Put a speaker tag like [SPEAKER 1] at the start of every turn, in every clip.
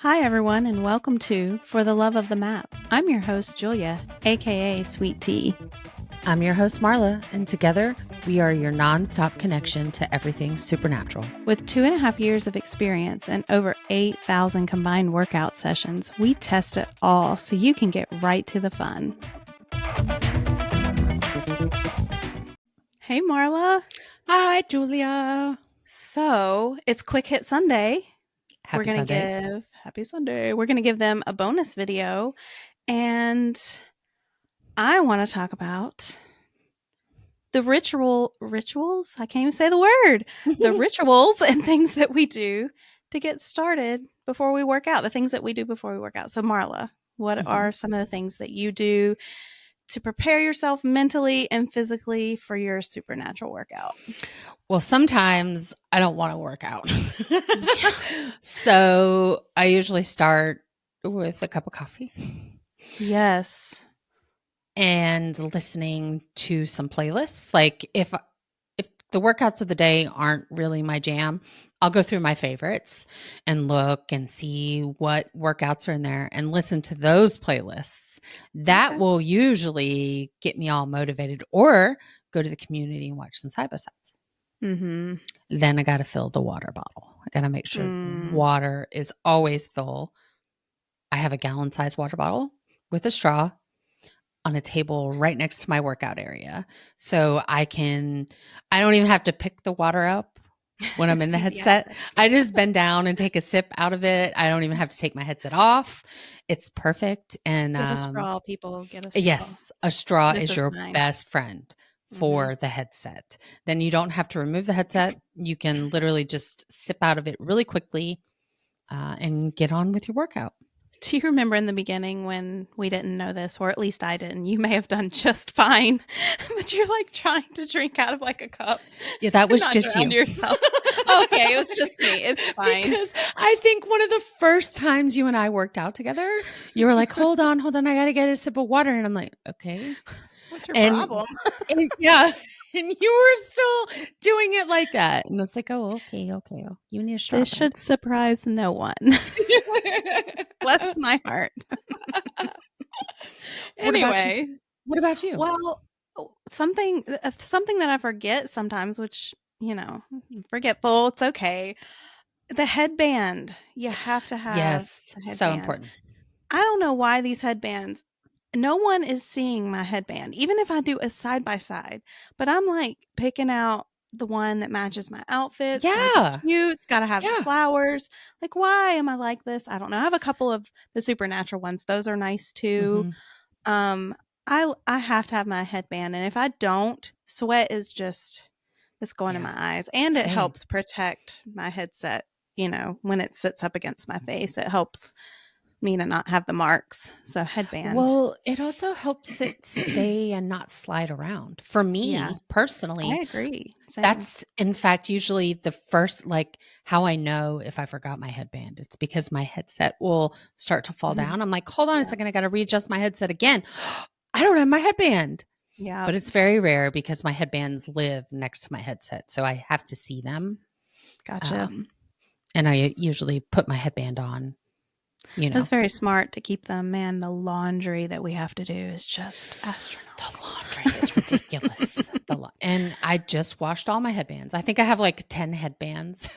[SPEAKER 1] Hi, everyone, and welcome to For the Love of the Map. I'm your host, Julia, aka Sweet Tea.
[SPEAKER 2] I'm your host, Marla, and together we are your nonstop connection to everything supernatural.
[SPEAKER 1] With 2.5 years of experience and over 8,000 combined workout sessions, we test it all so you can get right to the fun. Hey, Marla.
[SPEAKER 2] Hi, Julia.
[SPEAKER 1] So it's Quick Hit Sunday.
[SPEAKER 2] Happy Sunday.
[SPEAKER 1] Happy Sunday. We're going to give them a bonus video, and I want to talk about the rituals. I can't even say the word. The rituals and things that we do to get started before we work out. The things that we do before we work out. So, Marla, what are some of the things that you do to prepare yourself mentally and physically for your supernatural workout?
[SPEAKER 2] Well, sometimes I don't want to work out. So I usually start with a cup of coffee.
[SPEAKER 1] Yes.
[SPEAKER 2] And listening to some playlists. Like if the workouts of the day aren't really my jam, I'll go through my favorites and look and see what workouts are in there and listen to those playlists. That will usually get me all motivated, or go to the community and watch some side by sides.
[SPEAKER 1] Mm-hmm.
[SPEAKER 2] Then I got to fill the water bottle. I got to make sure water is always full. I have a gallon-sized water bottle with a straw on a table right next to my workout area. So I don't even have to pick the water up when I'm in the headset. I just bend down and take a sip out of it. I don't even have to take my headset off. It's perfect. And
[SPEAKER 1] with a straw, people get a straw.
[SPEAKER 2] Yes, a straw is your best friend for the headset. Then you don't have to remove the headset. You can literally just sip out of it really quickly and get on with your workout.
[SPEAKER 1] Do you remember in the beginning when we didn't know this, or at least I didn't? You may have done just fine, but you're like trying to drink out of like a cup.
[SPEAKER 2] Yeah, that was just you.
[SPEAKER 1] Yourself. Okay, it was just me. It's fine.
[SPEAKER 2] Because I think one of the first times you and I worked out together, you were like, hold on, I got to get a sip of water. And I'm like, okay.
[SPEAKER 1] What's your problem?
[SPEAKER 2] Yeah. And you were still doing it like that. And it's like, oh, okay. Oh, you need a straw.
[SPEAKER 1] This should surprise no one. Bless my heart. Anyway.
[SPEAKER 2] What about you?
[SPEAKER 1] Well, something that I forget sometimes, which, forgetful, it's okay. The headband. You have to have.
[SPEAKER 2] Yes, so important.
[SPEAKER 1] I don't know why these headbands, no one is seeing my headband, even if I do a side by side, but I'm like picking out the one that matches my outfit.
[SPEAKER 2] Yeah.
[SPEAKER 1] Cute. It's got to have the flowers. Like, why am I like this? I don't know. I have a couple of the supernatural ones. Those are nice too. I have to have my headband. And if I don't, sweat is just, it's going in my eyes. And it helps protect my headset, when it sits up against my face. It helps me to not have the marks. So headband.
[SPEAKER 2] Well, it also helps it stay and not slide around. For me personally,
[SPEAKER 1] I agree. Same.
[SPEAKER 2] That's in fact usually the first, like, how I know if I forgot my headband. It's because my headset will start to fall down. I'm like, hold on a second, I got to readjust my headset again. I don't have my headband.
[SPEAKER 1] Yeah.
[SPEAKER 2] But it's very rare because my headbands live next to my headset, so I have to see them.
[SPEAKER 1] Gotcha.
[SPEAKER 2] And I usually put my headband on.
[SPEAKER 1] That's very smart to keep them. Man, the laundry that we have to do is just astronomical.
[SPEAKER 2] The laundry is ridiculous. And I just washed all my headbands. I think I have like 10 headbands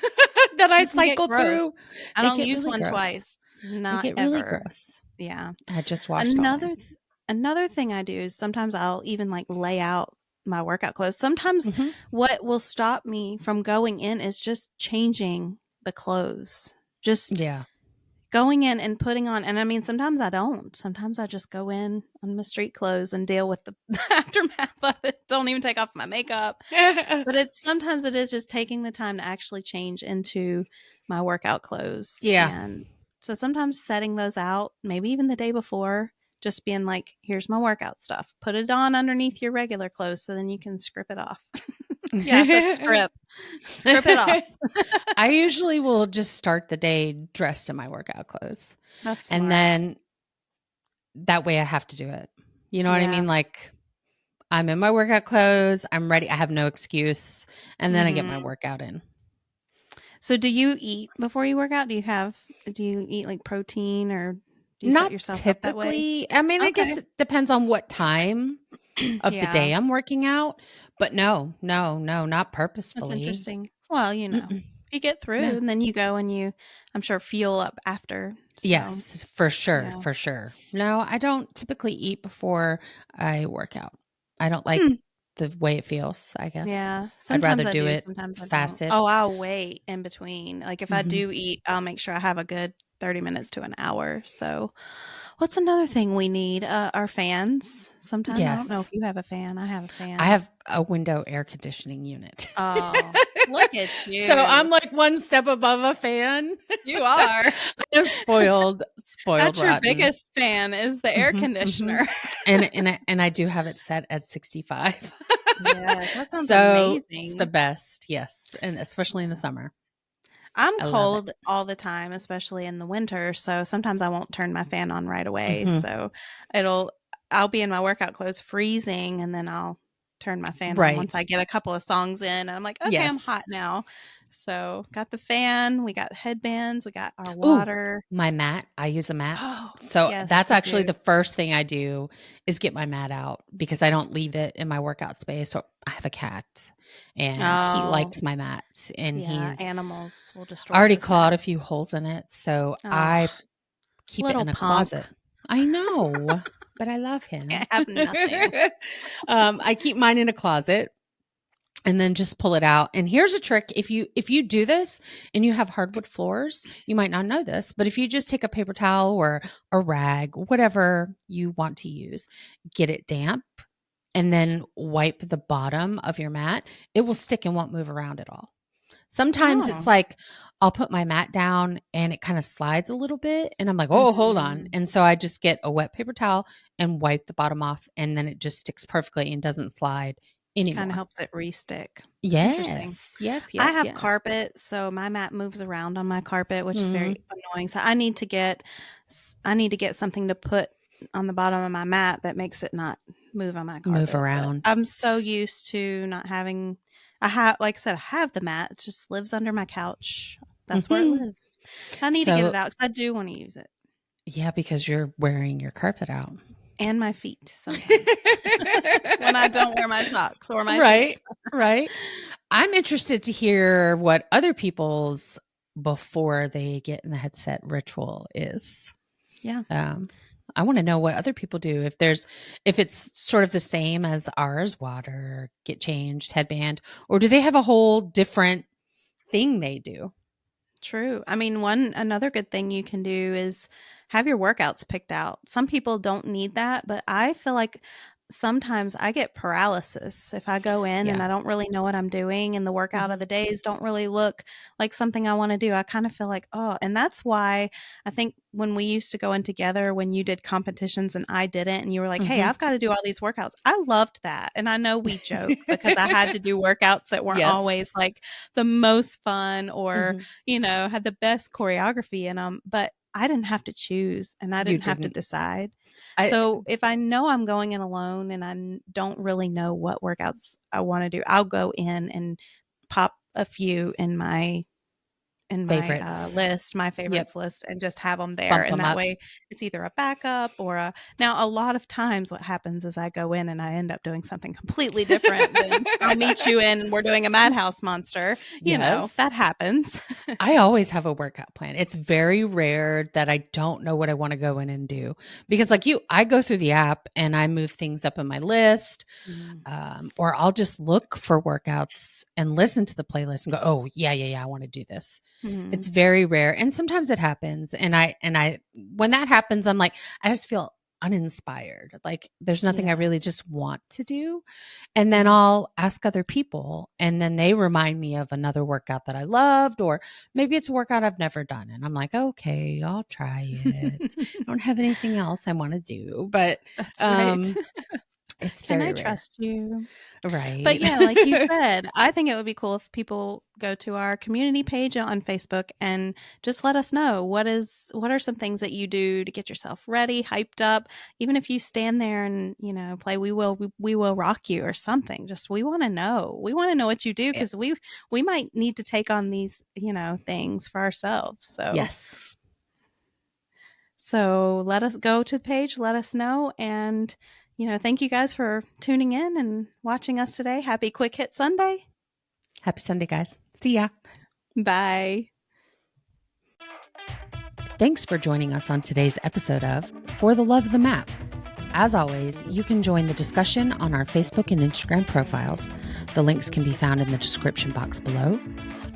[SPEAKER 2] that I cycle through.
[SPEAKER 1] I don't use one twice. Not
[SPEAKER 2] they get
[SPEAKER 1] ever.
[SPEAKER 2] Really gross.
[SPEAKER 1] Yeah.
[SPEAKER 2] I just washed
[SPEAKER 1] Another thing I do is sometimes I'll even like lay out my workout clothes. Sometimes what will stop me from going in is just changing the clothes. Just going in and putting on, and I mean, sometimes I don't. Sometimes I just go in on my street clothes and deal with the aftermath of it. Don't even take off my makeup. But sometimes it is just taking the time to actually change into my workout clothes.
[SPEAKER 2] Yeah.
[SPEAKER 1] And so sometimes setting those out, maybe even the day before, just being like, here's my workout stuff. Put it on underneath your regular clothes so then you can strip it off. Yeah, it's like strip it off.
[SPEAKER 2] I usually will just start the day dressed in my workout clothes.
[SPEAKER 1] That's smart.
[SPEAKER 2] And then that way I have to do it. You know what I mean? Like, I'm in my workout clothes, I'm ready, I have no excuse, and then I get my workout in.
[SPEAKER 1] So do you eat before you work out? Do you eat like protein, or do you set
[SPEAKER 2] Not
[SPEAKER 1] yourself up that way?
[SPEAKER 2] typically. I mean, I guess
[SPEAKER 1] Okay.
[SPEAKER 2] it depends on what time of the
[SPEAKER 1] Yeah,
[SPEAKER 2] day I'm working out, but no, no, no, not
[SPEAKER 1] that's
[SPEAKER 2] purposefully.
[SPEAKER 1] interesting. Well,
[SPEAKER 2] Mm-mm.
[SPEAKER 1] you get
[SPEAKER 2] No.
[SPEAKER 1] through and then you go and I'm sure, fuel up after. So,
[SPEAKER 2] Yes, for sure,
[SPEAKER 1] yeah.
[SPEAKER 2] for sure. No, I don't typically eat before I work out. I don't like
[SPEAKER 1] Hmm.
[SPEAKER 2] the way it feels, I guess.
[SPEAKER 1] Yeah.
[SPEAKER 2] I'd
[SPEAKER 1] Sometimes
[SPEAKER 2] rather
[SPEAKER 1] I
[SPEAKER 2] do
[SPEAKER 1] do,
[SPEAKER 2] it
[SPEAKER 1] sometimes I don't.
[SPEAKER 2] fasted.
[SPEAKER 1] Oh, I'll wait in between. Like if I
[SPEAKER 2] Mhm.
[SPEAKER 1] do eat, I'll make sure I have a good 30 minutes to an hour. So, what's another thing we need? Our fans. Sometimes I don't know
[SPEAKER 2] Yes.
[SPEAKER 1] if you have a fan. I have a
[SPEAKER 2] I
[SPEAKER 1] fan.
[SPEAKER 2] have a window air conditioning unit.
[SPEAKER 1] Oh, look at
[SPEAKER 2] So
[SPEAKER 1] you.
[SPEAKER 2] I'm like one step above a fan.
[SPEAKER 1] You are.
[SPEAKER 2] I'm spoiled, spoiled
[SPEAKER 1] That's your
[SPEAKER 2] rotten.
[SPEAKER 1] biggest fan is the air
[SPEAKER 2] Mhm, mhm.
[SPEAKER 1] conditioner.
[SPEAKER 2] And I do have it set at 65.
[SPEAKER 1] Yes, that sounds
[SPEAKER 2] So it's the
[SPEAKER 1] amazing.
[SPEAKER 2] best, yes, and especially in the
[SPEAKER 1] Yeah.
[SPEAKER 2] summer.
[SPEAKER 1] I'm
[SPEAKER 2] I love it.
[SPEAKER 1] cold all the time, especially in the winter, so sometimes I won't turn my fan on right away.
[SPEAKER 2] Mhm.
[SPEAKER 1] So it'll I'll be in my workout clothes freezing and then I'll turn my fan on
[SPEAKER 2] Right.
[SPEAKER 1] once I get a couple of songs in and I'm like, "Okay, I'm
[SPEAKER 2] Yes.
[SPEAKER 1] hot now." So, got the fan, we got headbands, we got our
[SPEAKER 2] Ooh,
[SPEAKER 1] water.
[SPEAKER 2] my mat, I use a mat.
[SPEAKER 1] Oh,
[SPEAKER 2] So
[SPEAKER 1] yes,
[SPEAKER 2] that's
[SPEAKER 1] you
[SPEAKER 2] actually
[SPEAKER 1] do.
[SPEAKER 2] the first thing I do is get my mat out because I don't leave it in my workout space. So I have a cat and he
[SPEAKER 1] Oh,
[SPEAKER 2] likes my mat and
[SPEAKER 1] yeah,
[SPEAKER 2] he's
[SPEAKER 1] animals will destroy
[SPEAKER 2] already
[SPEAKER 1] those
[SPEAKER 2] clawed a few
[SPEAKER 1] mats.
[SPEAKER 2] holes in it. So I
[SPEAKER 1] Oh,
[SPEAKER 2] keep it
[SPEAKER 1] little
[SPEAKER 2] in a
[SPEAKER 1] punk.
[SPEAKER 2] closet. I know, but I love him.
[SPEAKER 1] Can't have nothing.
[SPEAKER 2] I keep mine in a closet and then just pull it out. And here's a trick. If you do this and you have hardwood floors, you might not know this, but if you just take a paper towel or a rag, whatever you want to use, get it damp and then wipe the bottom of your mat, it will stick and won't move around at all. Sometimes it's
[SPEAKER 1] Oh.
[SPEAKER 2] like I'll put my mat down and it kind of slides a little bit and I'm like, "Oh, hold on."
[SPEAKER 1] Mhm.
[SPEAKER 2] And so I just get a wet paper towel and wipe the bottom off and then it just sticks perfectly and doesn't slide
[SPEAKER 1] Kinda
[SPEAKER 2] anymore.
[SPEAKER 1] helps it re-stick. Interesting.
[SPEAKER 2] Yes. Yes,
[SPEAKER 1] I
[SPEAKER 2] yes,
[SPEAKER 1] have
[SPEAKER 2] yes.
[SPEAKER 1] carpet, so my mat moves around on my carpet, which is very
[SPEAKER 2] Mhm.
[SPEAKER 1] annoying. So I need to get something to put on the bottom of my mat that makes it not move on my
[SPEAKER 2] Move
[SPEAKER 1] carpet. But
[SPEAKER 2] around.
[SPEAKER 1] I'm so used to not having I have like I said, I have the mat. It just lives under my couch. That's where it
[SPEAKER 2] Mhm.
[SPEAKER 1] lives. I need to get it
[SPEAKER 2] So
[SPEAKER 1] out because I do wanna use it.
[SPEAKER 2] yeah, because you're wearing your carpet out.
[SPEAKER 1] And my feet sometimes when I don't wear my socks or my shoes.
[SPEAKER 2] Right, right. I'm interested to hear what other people's before they get in the headset ritual is.
[SPEAKER 1] Yeah.
[SPEAKER 2] Um, I want to know what other people do. If it's sort of the same as ours, water, get changed, headband, or do they have a whole different thing they do?
[SPEAKER 1] True. I mean, another good thing you can do is have your workouts picked out. Some people don't need that, but I feel like sometimes I get paralysis if I go in and
[SPEAKER 2] Yeah.
[SPEAKER 1] I don't really know what I'm doing and the workout of
[SPEAKER 2] Mhm.
[SPEAKER 1] the days don't really look like something I want to do. I kind of feel like, oh, and that's why I think when we used to go in together when you did competitions and I didn't and you were like, "Hey,
[SPEAKER 2] Mhm.
[SPEAKER 1] I've got to do all these workouts." I loved that. And I know we joke because I had to do workouts that weren't
[SPEAKER 2] Yes.
[SPEAKER 1] always like the most fun or
[SPEAKER 2] Mhm.
[SPEAKER 1] had the best choreography in them, but I didn't have to choose and I
[SPEAKER 2] You
[SPEAKER 1] didn't have to
[SPEAKER 2] didn't.
[SPEAKER 1] decide.
[SPEAKER 2] I
[SPEAKER 1] So if I know I'm going in alone and don't really know what workouts I want to do, I'll go in and pop a few in my
[SPEAKER 2] favorites.
[SPEAKER 1] list, my
[SPEAKER 2] Yep.
[SPEAKER 1] favorites list, and just have them there.
[SPEAKER 2] Bump
[SPEAKER 1] And
[SPEAKER 2] them
[SPEAKER 1] that
[SPEAKER 2] up.
[SPEAKER 1] way it's either a backup or a. Now, a lot of times what happens is I go in and I end up doing something completely different than I'll meet you in and we're doing a Madhouse Monster.
[SPEAKER 2] Yes.
[SPEAKER 1] That happens.
[SPEAKER 2] I always have a workout plan. It's very rare that I don't know what I want to go in and do because, like you, I go through the app and I move things up in my list,
[SPEAKER 1] Mm.
[SPEAKER 2] or I'll just look for workouts and listen to the playlist and go, "Oh, yeah, yeah, yeah, I want to do this."
[SPEAKER 1] Mhm.
[SPEAKER 2] It's very rare, and sometimes it happens. And I, when that happens, I'm like, I just feel uninspired. Like there's nothing I
[SPEAKER 1] Yeah.
[SPEAKER 2] really just want to do. And then
[SPEAKER 1] Yeah.
[SPEAKER 2] I'll ask other people, and then they remind me of another workout that I loved, or maybe it's a workout I've never done. And I'm like, okay, I'll try it. I don't have anything else I want to do. But
[SPEAKER 1] That's right.
[SPEAKER 2] um, It's
[SPEAKER 1] Can
[SPEAKER 2] very
[SPEAKER 1] I
[SPEAKER 2] rare.
[SPEAKER 1] trust you?
[SPEAKER 2] Right.
[SPEAKER 1] But yeah, like you said, I think it would be cool if people go to our community page on Facebook and just let us know what are some things that you do to get yourself ready, hyped up. Even if you stand there and, play we will rock you or something. Just we want to know. We want to know what you do, because we might need to take on these, things for ourselves.
[SPEAKER 2] Yes.
[SPEAKER 1] So let us go to the page, let us know, and thank you guys for tuning in and watching us today. Happy Quick Hit Sunday.
[SPEAKER 2] Happy Sunday, guys. See ya.
[SPEAKER 1] Bye.
[SPEAKER 2] Thanks for joining us on today's episode of For the Love of the Map. As always, you can join the discussion on our Facebook and Instagram profiles. The links can be found in the description box below.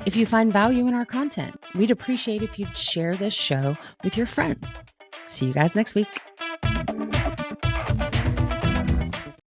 [SPEAKER 2] If you find value in our content, we'd appreciate if you'd share this show with your friends. See you guys next week.